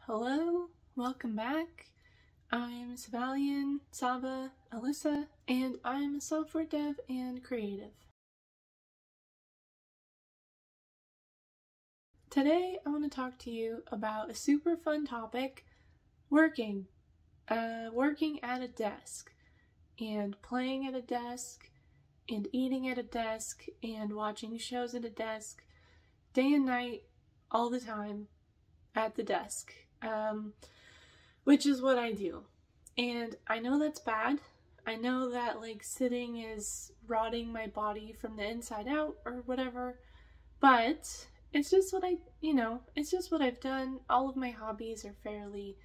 Hello, welcome back. I'm Savalian, Saba, Alyssa, and I'm a software dev and creative. Today I want to talk to you about a super fun topic, working. Working at a desk, and playing at a desk, and eating at a desk, and watching shows at a desk, day and night, all the time, at the desk. Which is what I do. And I know that's bad. I know that sitting is rotting my body from the inside out or whatever, but it's just what it's just what I've done. All of my hobbies are fairly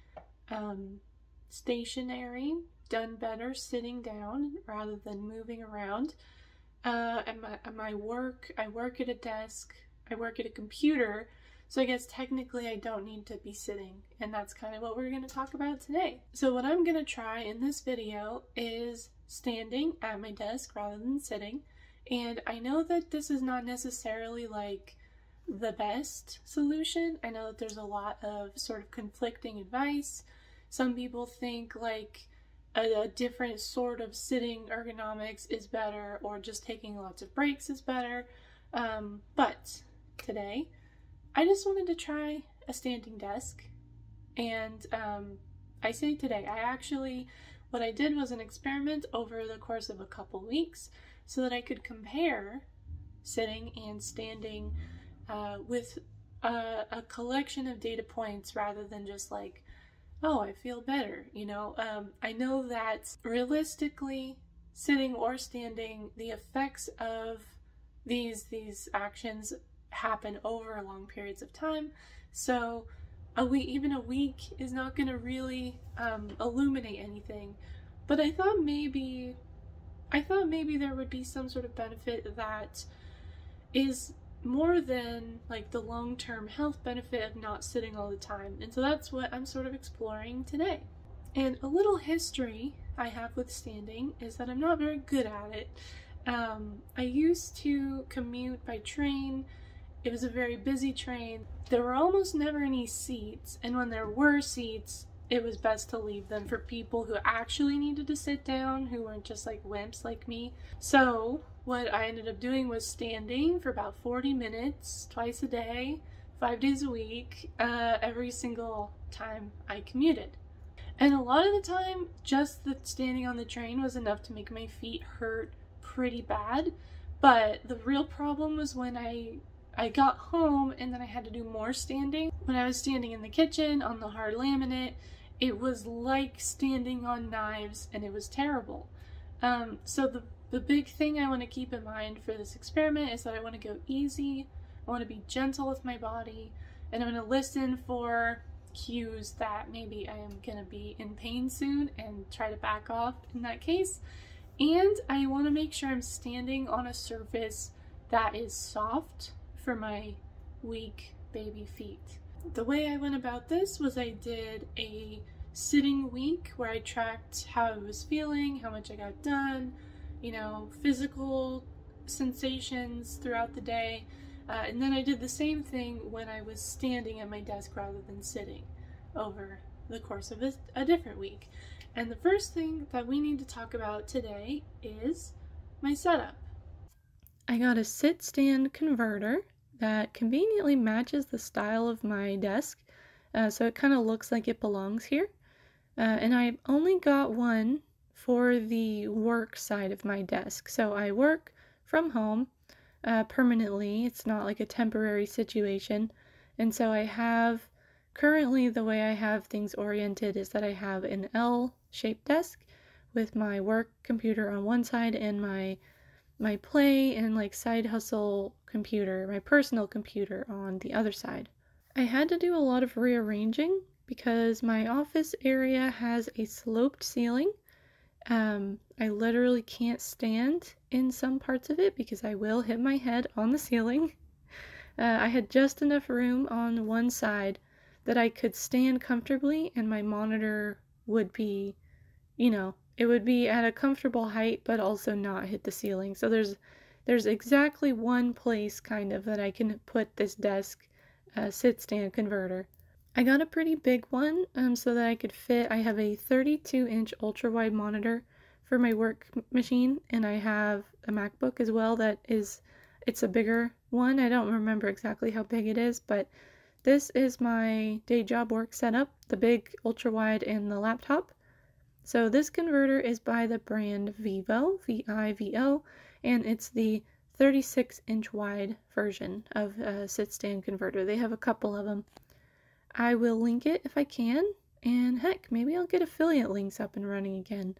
stationary, done better sitting down rather than moving around. At my work, I work at a desk, I work at a computer, so I guess technically I don't need to be sitting, and that's kind of what we're going to talk about today. So what I'm going to try in this video is standing at my desk rather than sitting, and I know that this is not necessarily the best solution. I know that there's a lot of sort of conflicting advice. Some people think a different sort of sitting ergonomics is better, or just taking lots of breaks is better, but today I just wanted to try a standing desk, and I say today, what I did was an experiment over the course of a couple weeks so that I could compare sitting and standing with a collection of data points rather than just oh, I feel better, I know that realistically, sitting or standing, the effects of these actions happen over long periods of time, so even a week is not going to really illuminate anything. But I thought maybe there would be some sort of benefit that is more than the long-term health benefit of not sitting all the time, and so that's what I'm sort of exploring today. And a little history I have with standing is that I'm not very good at it. I used to commute by train. It was a very busy train. There were almost never any seats, and when there were seats, it was best to leave them for people who actually needed to sit down, who weren't just wimps like me. So what I ended up doing was standing for about 40 minutes, twice a day, 5 days a week, every single time I commuted. And a lot of the time, just the standing on the train was enough to make my feet hurt pretty bad. But the real problem was when I got home and then I had to do more standing. When I was standing in the kitchen on the hard laminate, it was like standing on knives, and it was terrible. So the big thing I want to keep in mind for this experiment is that I want to go easy, I want to be gentle with my body, and I'm going to listen for cues that maybe I am going to be in pain soon and try to back off in that case. And I want to make sure I'm standing on a surface that is soft for my weak baby feet. The way I went about this was I did a sitting week where I tracked how I was feeling, how much I got done, physical sensations throughout the day, and then I did the same thing when I was standing at my desk rather than sitting over the course of a different week. And the first thing that we need to talk about today is my setup. I got a sit-stand converter that conveniently matches the style of my desk, so it kind of looks like it belongs here. And I only got one for the work side of my desk. So I work from home permanently. It's not like a temporary situation. And so I have, currently the way I have things oriented is that I have an L-shaped desk with my work computer on one side and my play and side hustle computer, my personal computer, on the other side. I had to do a lot of rearranging because my office area has a sloped ceiling. I literally can't stand in some parts of it because I will hit my head on the ceiling. I had just enough room on one side that I could stand comfortably, and my monitor would be, it would be at a comfortable height but also not hit the ceiling. So there's exactly one place kind of that I can put this desk sit-stand converter. I got a pretty big one so that I could fit. I have a 32-inch ultra-wide monitor for my work machine, and I have a MacBook as well it's a bigger one. I don't remember exactly how big it is, but this is my day job work setup, the big ultra-wide and the laptop. So this converter is by the brand VIVO, V-I-V-O, and it's the 36-inch wide version of a sit-stand converter. They have a couple of them. I will link it if I can, and heck, maybe I'll get affiliate links up and running again.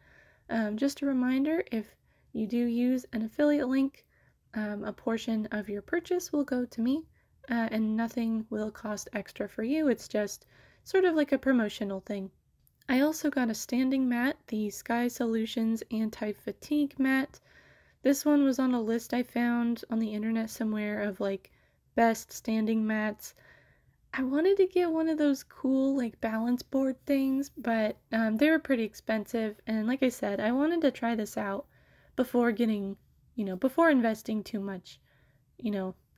Just a reminder, if you do use an affiliate link, a portion of your purchase will go to me, and nothing will cost extra for you. It's just sort of like a promotional thing. I also got a standing mat, the Sky Solutions Anti-Fatigue Mat. This one was on a list I found on the internet somewhere of like best standing mats. I wanted to get one of those cool like balance board things, but they were pretty expensive, and like I said, I wanted to try this out before getting, before investing too much,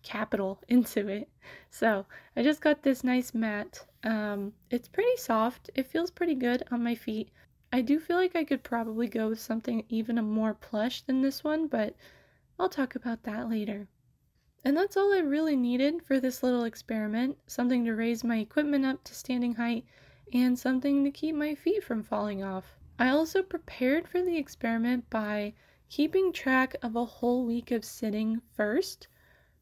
capital into it. So I just got this nice mat. It's pretty soft. It feels pretty good on my feet. I do feel like I could probably go with something even more plush than this one, but I'll talk about that later. And that's all I really needed for this little experiment. Something to raise my equipment up to standing height, and something to keep my feet from falling off. I also prepared for the experiment by keeping track of a whole week of sitting first.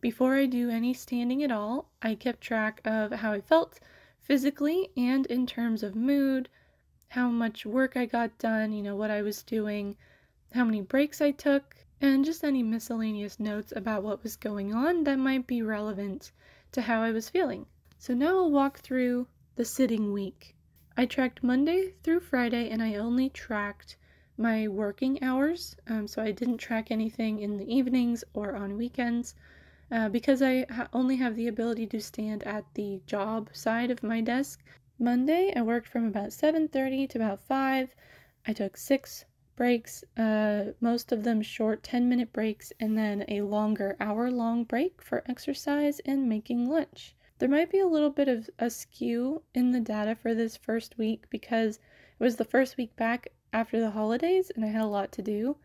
Before I do any standing at all, I kept track of how I felt physically and in terms of mood, how much work I got done, what I was doing, how many breaks I took, and just any miscellaneous notes about what was going on that might be relevant to how I was feeling. So now I'll walk through the sitting week. I tracked Monday through Friday, and I only tracked my working hours, so I didn't track anything in the evenings or on weekends. Because I only have the ability to stand at the job side of my desk. Monday, I worked from about 7:30 to about 5. I took 6 breaks, most of them short 10-minute breaks, and then a longer hour-long break for exercise and making lunch. There might be a little bit of a skew in the data for this first week because it was the first week back after the holidays and I had a lot to do.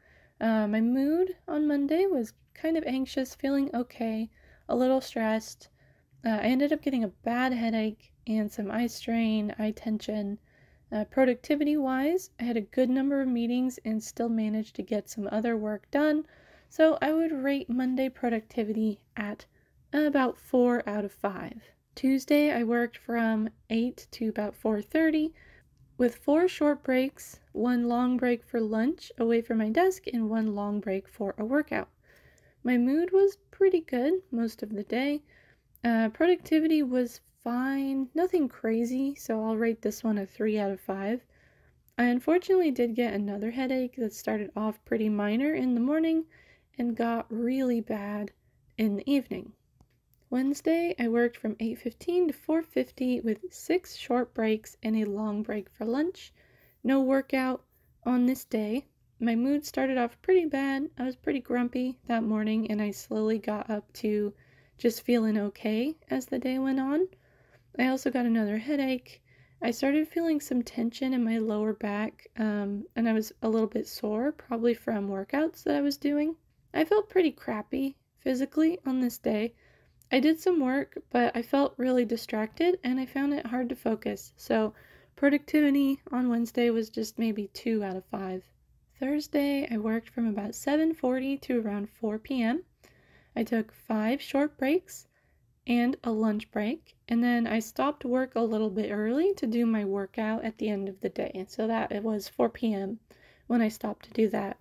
My mood on Monday was kind of anxious, feeling okay, a little stressed. I ended up getting a bad headache and some eye strain, eye tension. Productivity-wise, I had a good number of meetings and still managed to get some other work done, so I would rate Monday productivity at about 4 out of 5. Tuesday, I worked from 8 to about 4:30, with 4 short breaks, 1 long break for lunch away from my desk, and 1 long break for a workout. My mood was pretty good most of the day. Productivity was fine, nothing crazy, so I'll rate this one a 3 out of 5. I unfortunately did get another headache that started off pretty minor in the morning and got really bad in the evening. Wednesday, I worked from 8:15 to 4:50 with 6 short breaks and a long break for lunch. No workout on this day. My mood started off pretty bad. I was pretty grumpy that morning, and I slowly got up to just feeling okay as the day went on. I also got another headache. I started feeling some tension in my lower back, and I was a little bit sore, probably from workouts that I was doing. I felt pretty crappy physically on this day. I did some work, but I felt really distracted and I found it hard to focus. So productivity on Wednesday was just maybe 2 out of 5. Thursday, I worked from about 7:40 to around 4 p.m. I took 5 short breaks and a lunch break, and then I stopped work a little bit early to do my workout at the end of the day. And so that it was 4 p.m. when I stopped to do that.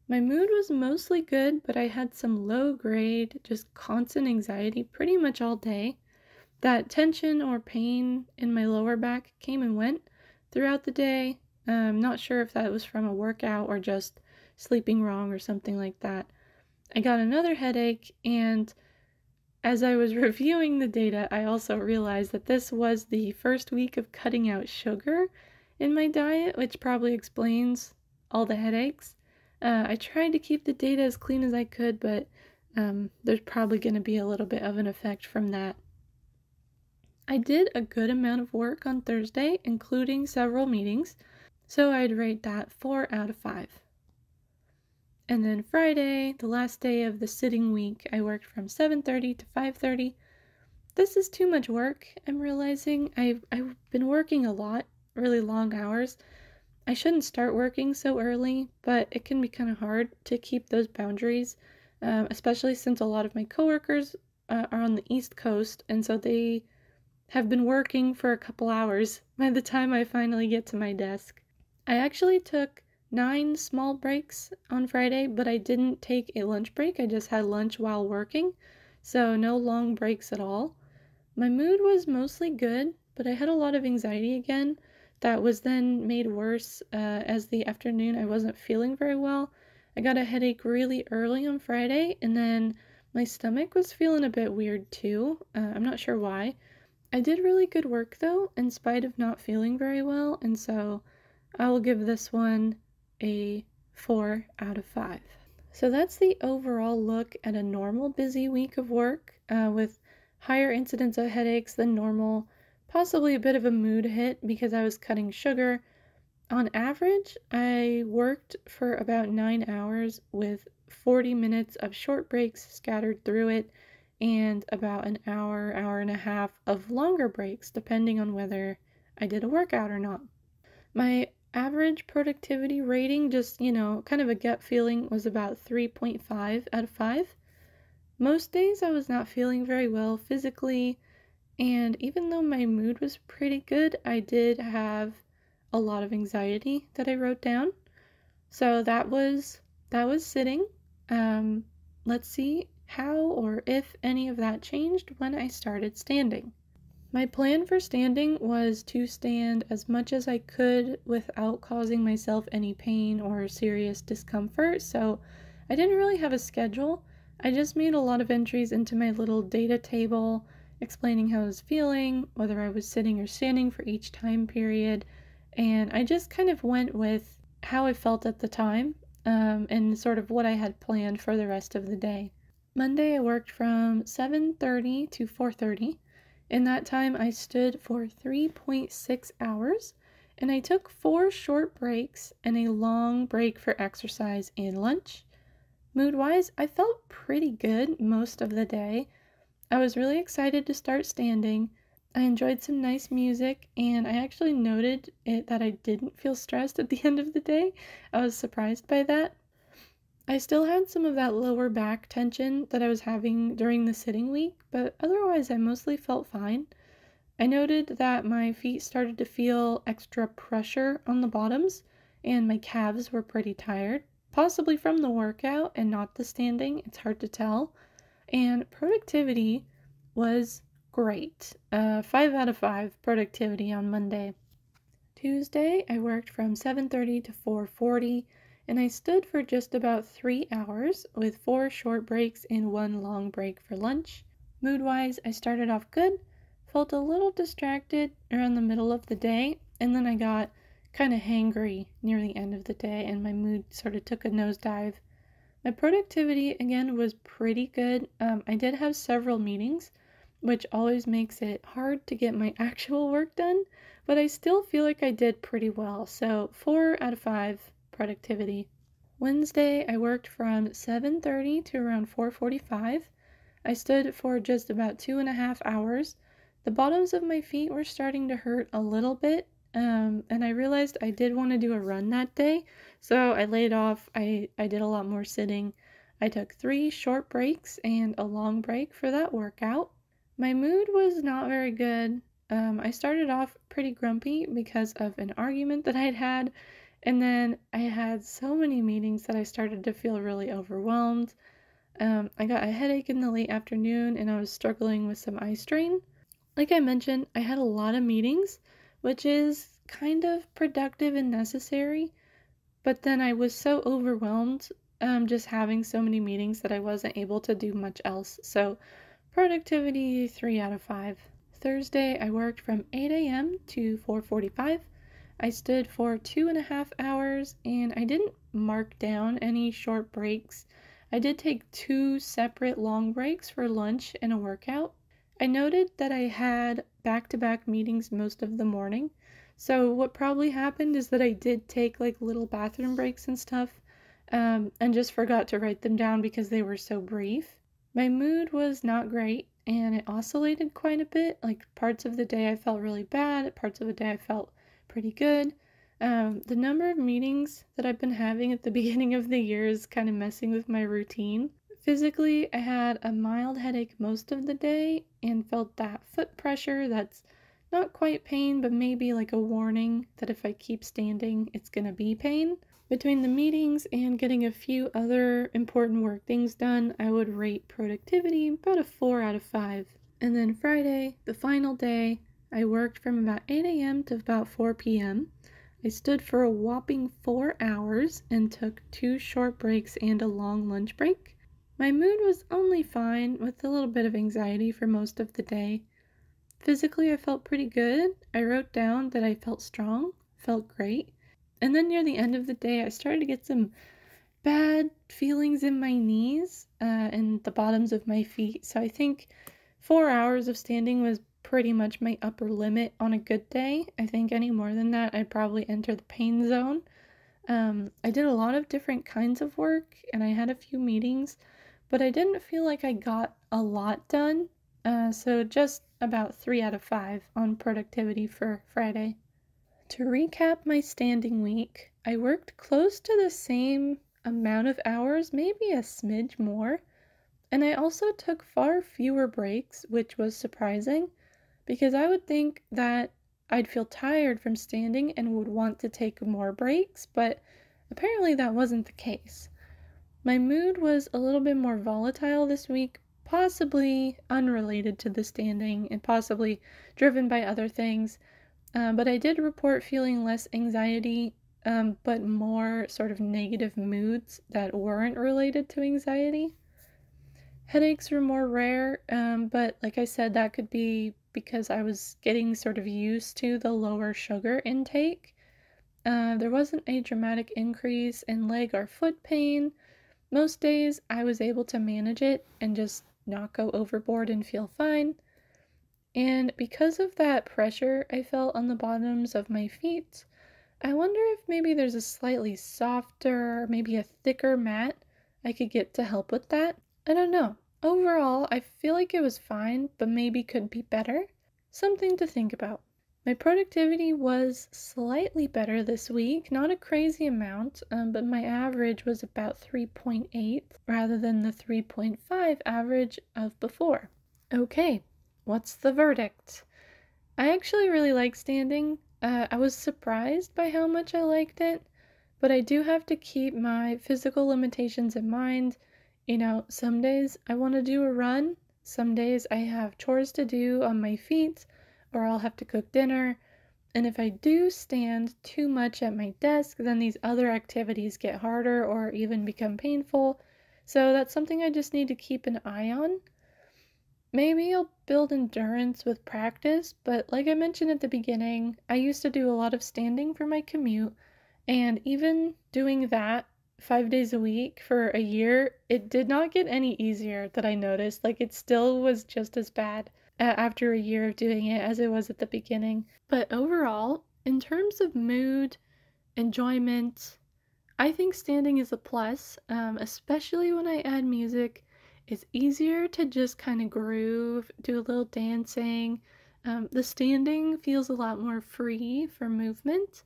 My mood was mostly good, but I had some low-grade, just constant anxiety pretty much all day. That tension or pain in my lower back came and went throughout the day. I'm not sure if that was from a workout or just sleeping wrong or something like that. I got another headache, and as I was reviewing the data, I also realized that this was the first week of cutting out sugar in my diet, which probably explains all the headaches. I tried to keep the data as clean as I could, but there's probably going to be a little bit of an effect from that. I did a good amount of work on Thursday, including several meetings, so I'd rate that 4 out of 5. And then Friday, the last day of the sitting week, I worked from 7:30 to 5:30. This is too much work. I'm realizing I've been working a lot, really long hours. I shouldn't start working so early, but it can be kind of hard to keep those boundaries, especially since a lot of my coworkers are on the East Coast, and so they have been working for a couple hours by the time I finally get to my desk. I actually took 9 small breaks on Friday, but I didn't take a lunch break. I just had lunch while working, so no long breaks at all. My mood was mostly good, but I had a lot of anxiety again that was then made worse as the afternoon I wasn't feeling very well. I got a headache really early on Friday, and then my stomach was feeling a bit weird too. I'm not sure why. I did really good work though, in spite of not feeling very well, and so I will give this one a 4 out of 5. So that's the overall look at a normal busy week of work with higher incidence of headaches than normal, possibly a bit of a mood hit because I was cutting sugar. On average, I worked for about 9 hours with 40 minutes of short breaks scattered through it and about an hour, hour and a half of longer breaks, depending on whether I did a workout or not. My average productivity rating, just, kind of a gut feeling, was about 3.5 out of 5. Most days I was not feeling very well physically, and even though my mood was pretty good, I did have a lot of anxiety that I wrote down. So that was sitting. Let's see how or if any of that changed when I started standing. My plan for standing was to stand as much as I could without causing myself any pain or serious discomfort, so I didn't really have a schedule. I just made a lot of entries into my little data table explaining how I was feeling, whether I was sitting or standing for each time period, and I just kind of went with how I felt at the time and sort of what I had planned for the rest of the day. Monday I worked from 7:30 to 4:30. In that time I stood for 3.6 hours, and I took 4 short breaks and a long break for exercise and lunch. Mood-wise, I felt pretty good most of the day. I was really excited to start standing. I enjoyed some nice music, and I actually noted that I didn't feel stressed at the end of the day. I was surprised by that. I still had some of that lower back tension that I was having during the sitting week, but otherwise I mostly felt fine. I noted that my feet started to feel extra pressure on the bottoms, and my calves were pretty tired, possibly from the workout and not the standing. It's hard to tell. And productivity was great. 5 out of 5 productivity on Monday. Tuesday, I worked from 7:30 to 4:40, and I stood for just about 3 hours with 4 short breaks and 1 long break for lunch. Mood-wise, I started off good, felt a little distracted around the middle of the day, and then I got kind of hangry near the end of the day, and my mood sort of took a nosedive. My productivity, again, was pretty good. I did have several meetings, which always makes it hard to get my actual work done, but I still feel like I did pretty well, so 4 out of 5 productivity. Wednesday, I worked from 7:30 to around 4:45. I stood for just about 2.5 hours. The bottoms of my feet were starting to hurt a little bit, and I realized I did want to do a run that day, so I laid off. I did a lot more sitting. I took 3 short breaks and a long break for that workout. My mood was not very good. I started off pretty grumpy because of an argument that I'd had, and then I had so many meetings that I started to feel really overwhelmed. I got a headache in the late afternoon, and I was struggling with some eye strain. Like I mentioned, I had a lot of meetings, which is kind of productive and necessary, but then I was so overwhelmed just having so many meetings that I wasn't able to do much else. So productivity, 3 out of 5. Thursday, I worked from 8 a.m. to 4:45. I stood for 2.5 hours, and I didn't mark down any short breaks. I did take 2 separate long breaks for lunch and a workout. I noted that I had back-to-back meetings most of the morning. So what probably happened is that I did take like little bathroom breaks and stuff, and just forgot to write them down because they were so brief. My mood was not great and it oscillated quite a bit. Like parts of the day I felt really bad, parts of the day I felt pretty good. The number of meetings that I've been having at the beginning of the year is kind of messing with my routine. Physically, I had a mild headache most of the day and felt that foot pressure that's not quite pain, but maybe like a warning that if I keep standing, it's gonna be pain. Between the meetings and getting a few other important work things done, I would rate productivity about a 4 out of 5. And then Friday, the final day, I worked from about 8 a.m. to about 4 p.m. I stood for a whopping 4 hours and took 2 short breaks and a long lunch break. My mood was only fine, with a little bit of anxiety for most of the day. Physically, I felt pretty good. I wrote down that I felt strong, felt great. And then near the end of the day, I started to get some bad feelings in my knees and the bottoms of my feet. So I think 4 hours of standing was pretty much my upper limit on a good day. I think any more than that, I'd probably enter the pain zone. I did a lot of different kinds of work and I had a few meetings, but I didn't feel like I got a lot done. So just about 3 out of 5 on productivity for Friday. To recap my standing week, I worked close to the same amount of hours, maybe a smidge more, and I also took far fewer breaks, which was surprising, because I would think that I'd feel tired from standing and would want to take more breaks, but apparently that wasn't the case. My mood was a little bit more volatile this week, possibly unrelated to the standing and possibly driven by other things. But I did report feeling less anxiety, but more sort of negative moods that weren't related to anxiety. Headaches were more rare, but like I said, that could be because I was getting sort of used to the lower sugar intake. There wasn't a dramatic increase in leg or foot pain. Most days I was able to manage it and just not go overboard and feel fine. And because of that pressure I felt on the bottoms of my feet, I wonder if maybe there's a slightly softer, maybe a thicker mat I could get to help with that. I don't know. Overall, I feel like it was fine, but maybe could be better. Something to think about. My productivity was slightly better this week, not a crazy amount, but my average was about 3.8 rather than the 3.5 average of before. Okay. What's the verdict? I actually really like standing. I was surprised by how much I liked it, but I do have to keep my physical limitations in mind. You know, some days I want to do a run, some days I have chores to do on my feet, or I'll have to cook dinner, and if I do stand too much at my desk, then these other activities get harder or even become painful, so that's something I just need to keep an eye on. Maybe I'll build endurance with practice, but like I mentioned at the beginning, I used to do a lot of standing for my commute, and even doing that 5 days a week for a year, it did not get any easier that I noticed. Like it still was just as bad after a year of doing it as it was at the beginning. But overall, in terms of mood, enjoyment, I think standing is a plus, especially when I add music. It's easier to just kind of groove, do a little dancing. The standing feels a lot more free for movement.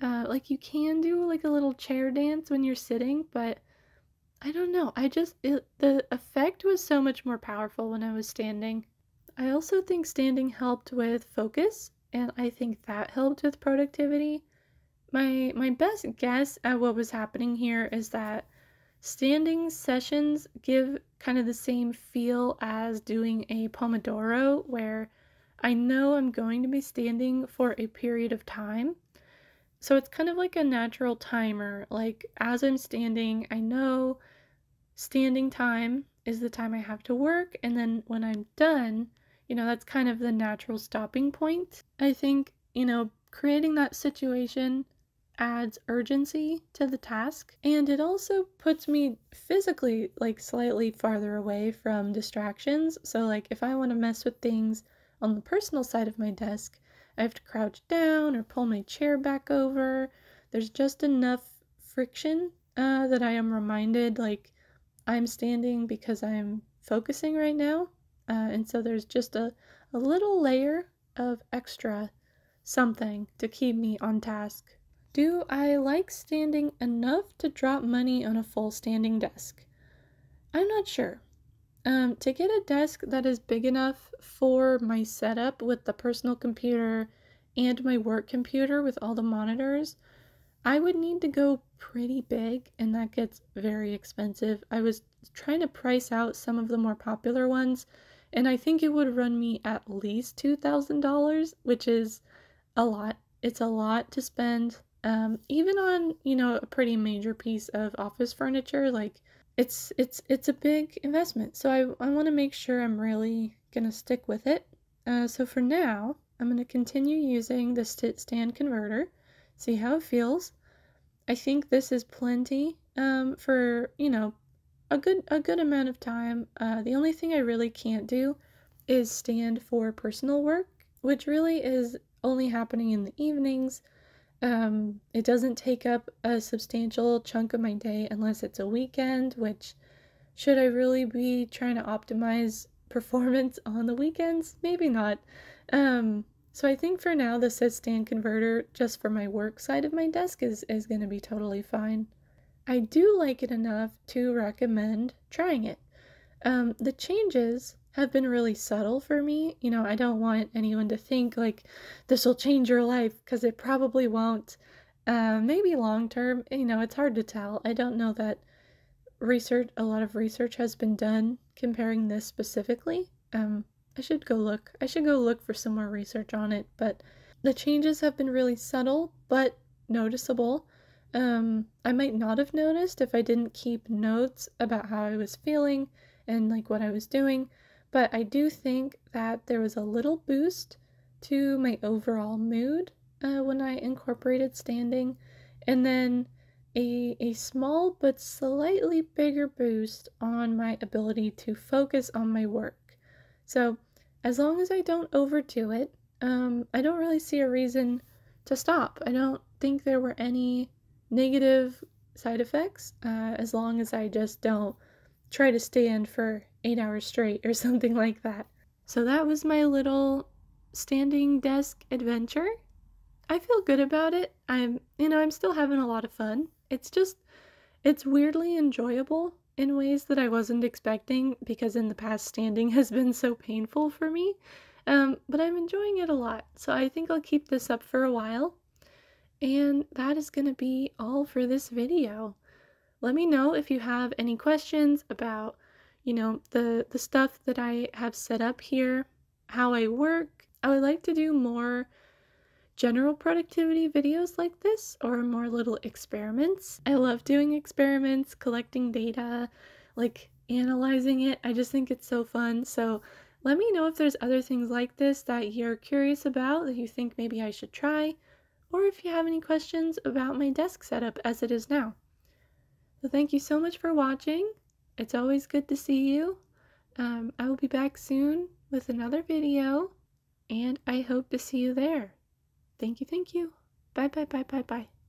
Like you can do like a little chair dance when you're sitting, but I don't know. The effect was so much more powerful when I was standing. I also think standing helped with focus, and I think that helped with productivity. My best guess at what was happening here is that standing sessions give kind of the same feel as doing a Pomodoro, where I know I'm going to be standing for a period of time. So it's kind of like a natural timer. Like as I'm standing, I know standing time is the time I have to work, and then when I'm done, that's kind of the natural stopping point. I think, creating that situation adds urgency to the task, and it also puts me physically like slightly farther away from distractions. So like if I want to mess with things on the personal side of my desk, I have to crouch down or pull my chair back over. There's just enough friction that I am reminded like I'm standing because I'm focusing right now. And so there's just a little layer of extra something to keep me on task. Do I like standing enough to drop money on a full standing desk? I'm not sure. To get a desk that is big enough for my setup with the personal computer and my work computer with all the monitors, I would need to go pretty big, and that gets very expensive. I was trying to price out some of the more popular ones, and I think it would run me at least $2,000, which is a lot. It's a lot to spend, even on, a pretty major piece of office furniture. Like, it's a big investment. So I want to make sure I'm really gonna stick with it. So for now, I'm gonna continue using the sit stand converter, see how it feels. I think this is plenty for, a good amount of time. The only thing I really can't do is stand for personal work, which really is only happening in the evenings. It doesn't take up a substantial chunk of my day unless it's a weekend, which should I really be trying to optimize performance on the weekends? Maybe not. So I think for now the sit stand converter just for my work side of my desk is going to be totally fine. I do like it enough to recommend trying it. The changes have been really subtle for me. I don't want anyone to think like this will change your life because it probably won't. Maybe long term, it's hard to tell. I don't know that a lot of research has been done comparing this specifically. I should go look. I should go look for some more research on it, but the changes have been really subtle but noticeable. I might not have noticed if I didn't keep notes about how I was feeling and like what I was doing, but I do think that there was a little boost to my overall mood when I incorporated standing, and then a small but slightly bigger boost on my ability to focus on my work. So as long as I don't overdo it, I don't really see a reason to stop. I don't think there were any negative side effects, as long as I just don't try to stand for 8 hours straight or something like that. So that was my little standing desk adventure. I feel good about it. I'm still having a lot of fun. It's weirdly enjoyable in ways that I wasn't expecting because in the past standing has been so painful for me. But I'm enjoying it a lot. So I think I'll keep this up for a while. And that is going to be all for this video. Let me know if you have any questions about, the stuff that I have set up here, how I work. I would like to do more general productivity videos like this, or more little experiments. I love doing experiments, collecting data, like analyzing it. I just think it's so fun. So let me know if there's other things like this that you're curious about, that you think maybe I should try, or if you have any questions about my desk setup as it is now. So thank you so much for watching. It's always good to see you. I will be back soon with another video, and I hope to see you there. Thank you, thank you. Bye, bye, bye, bye, bye.